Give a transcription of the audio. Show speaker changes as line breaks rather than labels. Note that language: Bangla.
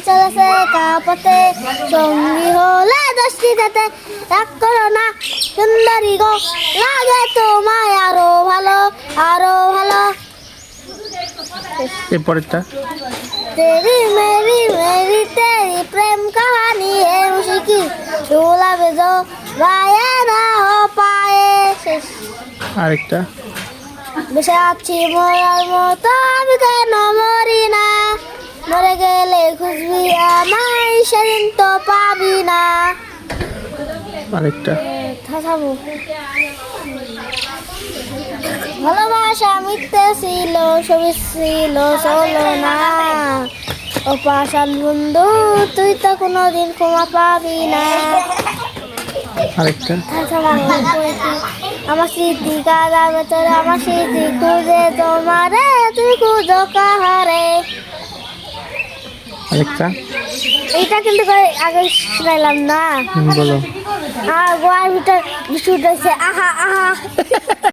চলেছে কাপতে সঙ্গী হলে দশটিতে রাগ করো না সুন্দরী গো লাগে তোমায় আরো ভালো আরো ভালো।
এরপরেরটা
तेरी मेरी मेरी तेरी प्रेम कहानी है उसकी गुलाब जो गाए ना हो पाए।
আরেকটা
বেশে আছি মরার মতো আমি কেন মরি না মরে গেলে খুঁজবি আমায় সেদিন তো পাবি না।
আরেকটা
থামাবো। ভালোবাসা মিথ্যে ছিল সবই ছিল চলো না ও পাষাণ বন্ধু তুই তো কোনোদিন ক্ষমা পাবি না।
আরেকটা
আমার স্মৃতি কাদার ভেতরে আমার স্মৃতি খুঁজে তোমারে তুই খুঁজো কাহারে।
আরেকটা
এইটা কিন্তু আগে শুনাইলাম না।
বলো
আর গোয়ার ভিতর বিশুট হয়েছে আহা আহা।